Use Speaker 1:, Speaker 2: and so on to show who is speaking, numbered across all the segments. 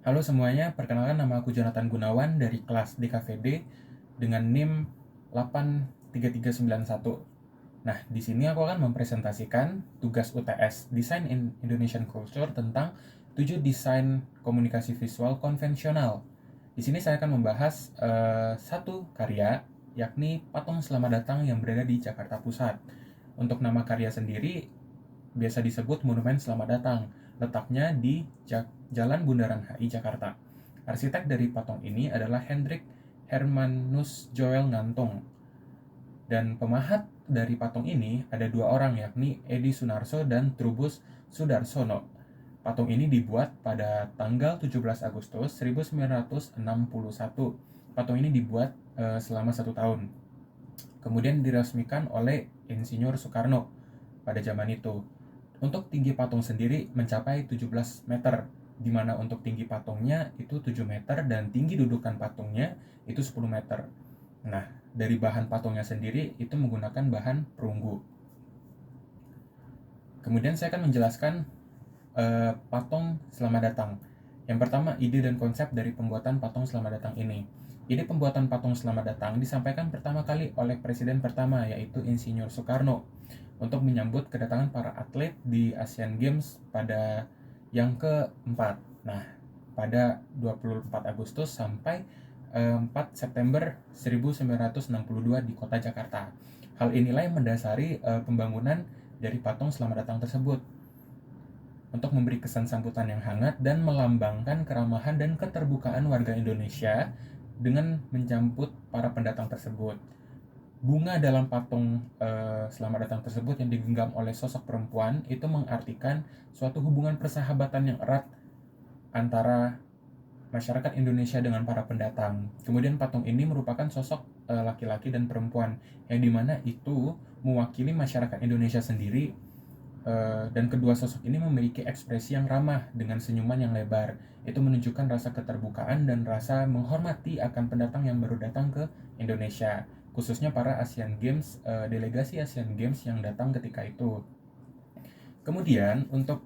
Speaker 1: Halo semuanya, perkenalkan nama aku Jonathan Gunawan dari kelas DKVD dengan NIM 83391. Nah, di sini aku akan mempresentasikan tugas UTS Design in Indonesian Culture tentang 7 desain komunikasi visual konvensional. Di sini saya akan membahas satu karya, yakni Patung Selamat Datang yang berada di Jakarta Pusat. Untuk nama karya sendiri biasa disebut Monumen Selamat Datang. Letaknya di Jalan Bundaran HI Jakarta. Arsitek dari patung ini adalah Hendrik Hermanus Joel Ngantung. Dan pemahat dari patung ini ada dua orang, yakni Edi Sunarso dan Trubus Sudarsono. Patung ini dibuat pada tanggal 17 Agustus 1961. Patung ini dibuat selama 1 tahun. Kemudian diresmikan oleh Insinyur Soekarno pada zaman itu. Untuk tinggi patung sendiri mencapai 17 meter, di mana untuk tinggi patungnya itu 7 meter dan tinggi dudukan patungnya itu 10 meter. Nah, dari bahan patungnya sendiri itu menggunakan bahan perunggu. Kemudian saya akan menjelaskan patung Selamat Datang. Yang pertama, ide dan konsep dari pembuatan patung Selamat Datang ini. Ide pembuatan patung Selamat Datang disampaikan pertama kali oleh Presiden pertama, yaitu Insinyur Soekarno, untuk menyambut kedatangan para atlet di Asian Games pada yang keempat. Nah, pada 24 Agustus sampai 4 September 1962 di kota Jakarta. Hal inilah yang mendasari pembangunan dari patung Selamat Datang tersebut, untuk memberi kesan sambutan yang hangat dan melambangkan keramahan dan keterbukaan warga Indonesia dengan menjemput para pendatang tersebut. Bunga dalam patung Selamat Datang tersebut yang digenggam oleh sosok perempuan itu mengartikan suatu hubungan persahabatan yang erat antara masyarakat Indonesia dengan para pendatang. Kemudian patung ini merupakan sosok laki-laki dan perempuan, yang dimana itu mewakili masyarakat Indonesia sendiri, dan kedua sosok ini memiliki ekspresi yang ramah dengan senyuman yang lebar. Itu menunjukkan rasa keterbukaan dan rasa menghormati akan pendatang yang baru datang ke Indonesia, khususnya para Asian Games, delegasi Asian Games yang datang ketika itu. Kemudian untuk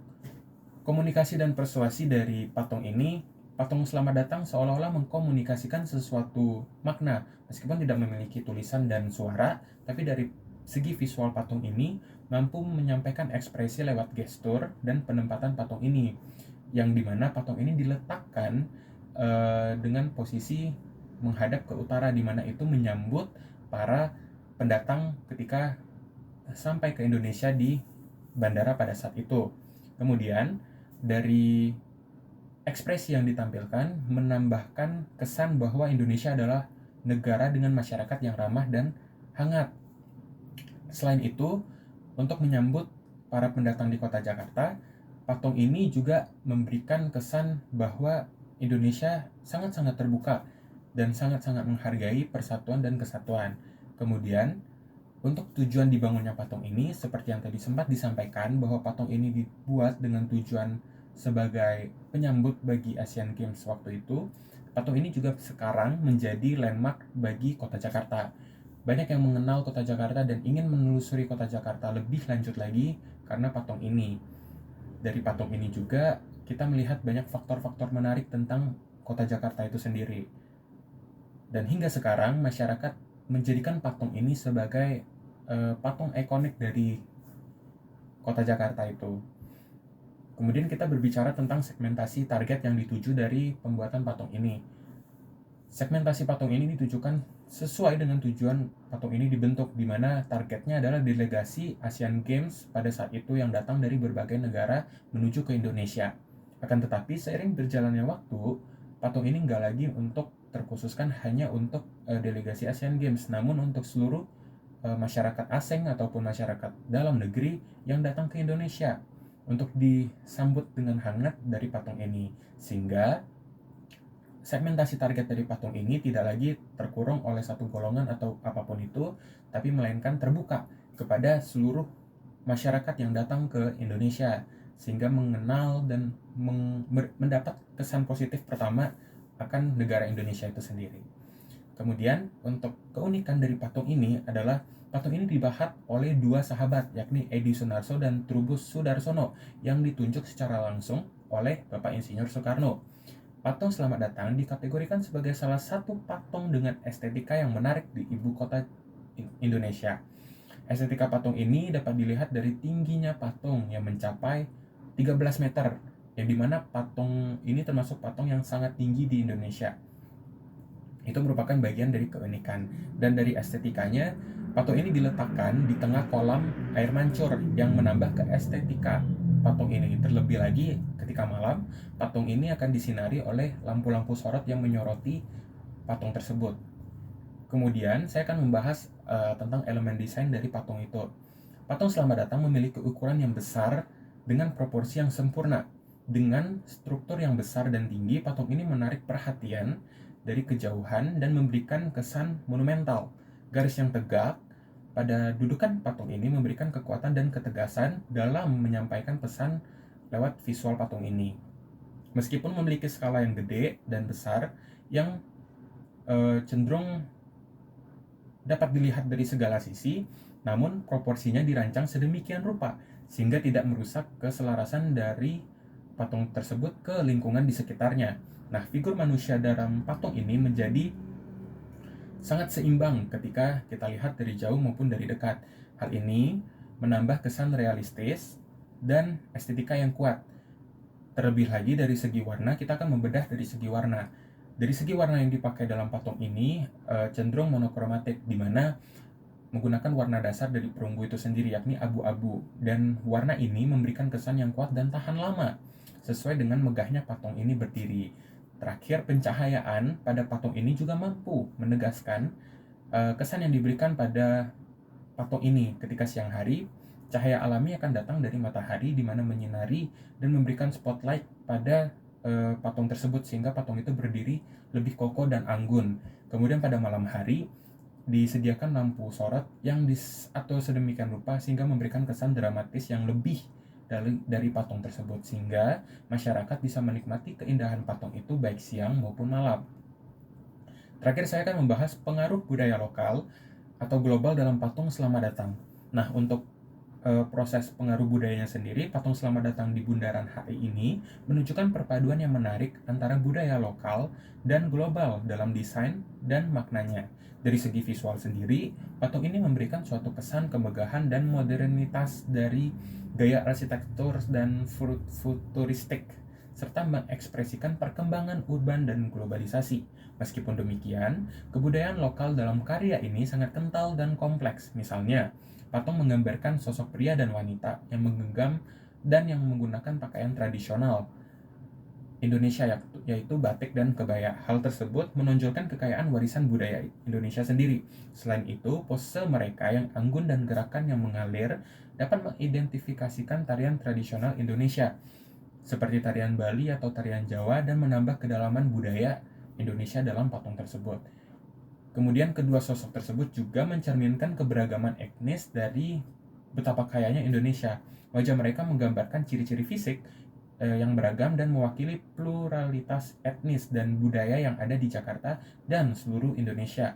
Speaker 1: komunikasi dan persuasi dari patung ini, patung Selamat Datang seolah-olah mengkomunikasikan sesuatu makna, meskipun tidak memiliki tulisan dan suara, tapi dari segi visual patung ini mampu menyampaikan ekspresi lewat gestur dan penempatan patung ini, yang dimana patung ini diletakkan dengan posisi menghadap ke utara, dimana itu menyambut para pendatang ketika sampai ke Indonesia di bandara pada saat itu. Kemudian dari ekspresi yang ditampilkan menambahkan kesan bahwa Indonesia adalah negara dengan masyarakat yang ramah dan hangat. Selain itu, untuk menyambut para pendatang di kota Jakarta, patung ini juga memberikan kesan bahwa Indonesia sangat-sangat terbuka dan sangat-sangat menghargai persatuan dan kesatuan. Kemudian, untuk tujuan dibangunnya patung ini, seperti yang tadi sempat disampaikan, bahwa patung ini dibuat dengan tujuan sebagai penyambut bagi Asian Games waktu itu. Patung ini juga sekarang menjadi landmark bagi kota Jakarta. Banyak yang mengenal kota Jakarta dan ingin menelusuri kota Jakarta lebih lanjut lagi karena patung ini. Dari patung ini juga kita melihat banyak faktor-faktor menarik tentang kota Jakarta itu sendiri. Dan hingga sekarang masyarakat menjadikan patung ini sebagai patung ikonik dari kota Jakarta itu. Kemudian kita berbicara tentang segmentasi target yang dituju dari pembuatan patung ini. Segmentasi patung ini ditujukan sesuai dengan tujuan patung ini dibentuk, di mana targetnya adalah delegasi Asian Games pada saat itu yang datang dari berbagai negara menuju ke Indonesia. Akan tetapi seiring berjalannya waktu, patung ini nggak lagi untuk terkhususkan hanya untuk delegasi Asian Games, namun untuk seluruh masyarakat asing ataupun masyarakat dalam negeri yang datang ke Indonesia untuk disambut dengan hangat dari patung ini, sehingga segmentasi target dari patung ini tidak lagi terkurung oleh satu golongan atau apapun itu, tapi melainkan terbuka kepada seluruh masyarakat yang datang ke Indonesia, sehingga mengenal dan mendapat kesan positif pertama akan negara Indonesia itu sendiri. Kemudian untuk keunikan dari patung ini adalah patung ini dibahat oleh dua sahabat, yakni Edi Sunarso dan Trubus Sudarsono, yang ditunjuk secara langsung oleh Bapak Insinyur Soekarno. Patung Selamat Datang dikategorikan sebagai salah satu patung dengan estetika yang menarik di ibu kota Indonesia. Estetika patung ini dapat dilihat dari tingginya patung yang mencapai 13 meter, yang dimana patung ini termasuk patung yang sangat tinggi di Indonesia. Itu merupakan bagian dari keunikan. Dan dari estetikanya, patung ini diletakkan di tengah kolam air mancur yang menambah ke estetika patung ini. Terlebih lagi ketika malam, patung ini akan disinari oleh lampu-lampu sorot yang menyoroti patung tersebut. Kemudian saya akan membahas tentang elemen desain dari patung itu. Patung Selamat Datang memiliki ukuran yang besar dengan proporsi yang sempurna. Dengan struktur yang besar dan tinggi, patung ini menarik perhatian dari kejauhan dan memberikan kesan monumental. Garis yang tegak pada dudukan patung ini memberikan kekuatan dan ketegasan dalam menyampaikan pesan lewat visual patung ini. Meskipun memiliki skala yang gede dan besar yang cenderung dapat dilihat dari segala sisi, namun proporsinya dirancang sedemikian rupa sehingga tidak merusak keselarasan dari patung tersebut ke lingkungan di sekitarnya. Nah, figur manusia dalam patung ini menjadi sangat seimbang ketika kita lihat dari jauh maupun dari dekat. Hal ini menambah kesan realistis dan estetika yang kuat. Terlebih lagi dari segi warna, kita akan membedah dari segi warna. Dari segi warna yang dipakai dalam patung ini cenderung monokromatik, di mana menggunakan warna dasar dari perunggu itu sendiri, yakni abu-abu. Dan warna ini memberikan kesan yang kuat dan tahan lama, sesuai dengan megahnya patung ini berdiri. Terakhir, pencahayaan pada patung ini juga mampu menegaskan kesan yang diberikan pada patung ini. Ketika siang hari, cahaya alami akan datang dari matahari, di mana menyinari dan memberikan spotlight pada patung tersebut, sehingga patung itu berdiri lebih kokoh dan anggun. Kemudian pada malam hari, disediakan lampu sorot yang atau sedemikian rupa sehingga memberikan kesan dramatis yang lebih dari patung tersebut, sehingga masyarakat bisa menikmati keindahan patung itu baik siang maupun malam. Terakhir, saya akan membahas pengaruh budaya lokal atau global dalam patung Selamat Datang. Nah, untuk proses pengaruh budayanya sendiri, patung Selamat Datang di Bundaran HI ini menunjukkan perpaduan yang menarik antara budaya lokal dan global dalam desain dan maknanya. Dari segi visual sendiri, patung ini memberikan suatu kesan kemegahan dan modernitas dari gaya arsitektur dan futuristik, serta mengekspresikan perkembangan urban dan globalisasi. Meskipun demikian, kebudayaan lokal dalam karya ini sangat kental dan kompleks. Misalnya, patung menggambarkan sosok pria dan wanita yang menggenggam dan yang menggunakan pakaian tradisional Indonesia, yaitu batik dan kebaya. Hal tersebut menonjolkan kekayaan warisan budaya Indonesia sendiri. Selain itu, pose mereka yang anggun dan gerakan yang mengalir dapat mengidentifikasikan tarian tradisional Indonesia, seperti tarian Bali atau tarian Jawa, dan menambah kedalaman budaya Indonesia dalam patung tersebut. Kemudian kedua sosok tersebut juga mencerminkan keberagaman etnis dari betapa kayanya Indonesia. Wajah mereka menggambarkan ciri-ciri fisik yang beragam dan mewakili pluralitas etnis dan budaya yang ada di Jakarta dan seluruh Indonesia.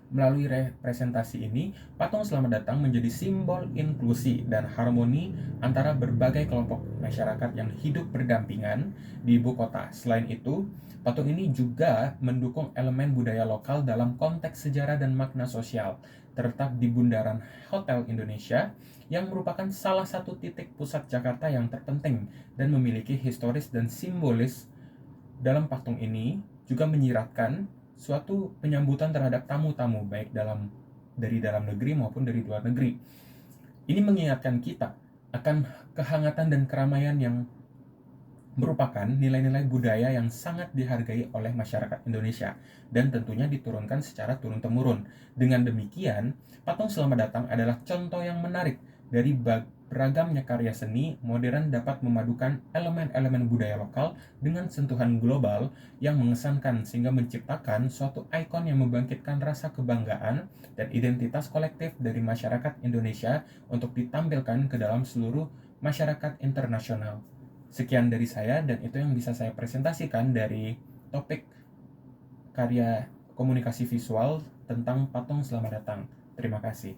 Speaker 1: Melalui representasi ini, patung Selamat Datang menjadi simbol inklusi dan harmoni antara berbagai kelompok masyarakat yang hidup berdampingan di ibu kota. Selain itu, patung ini juga mendukung elemen budaya lokal dalam konteks sejarah dan makna sosial. Terletak di Bundaran Hotel Indonesia, yang merupakan salah satu titik pusat Jakarta yang terpenting dan memiliki historis dan simbolis. Dalam patung ini juga menyiratkan suatu penyambutan terhadap tamu-tamu baik dari dalam negeri maupun dari luar negeri. Ini mengingatkan kita akan kehangatan dan keramaian yang merupakan nilai-nilai budaya yang sangat dihargai oleh masyarakat Indonesia dan tentunya diturunkan secara turun-temurun. Dengan demikian, patung Selamat Datang adalah contoh yang menarik dari beragamnya karya seni modern dapat memadukan elemen-elemen budaya lokal dengan sentuhan global yang mengesankan, sehingga menciptakan suatu ikon yang membangkitkan rasa kebanggaan dan identitas kolektif dari masyarakat Indonesia untuk ditampilkan ke dalam seluruh masyarakat internasional. Sekian dari saya, dan itu yang bisa saya presentasikan dari topik karya komunikasi visual tentang patung Selamat Datang. Terima kasih.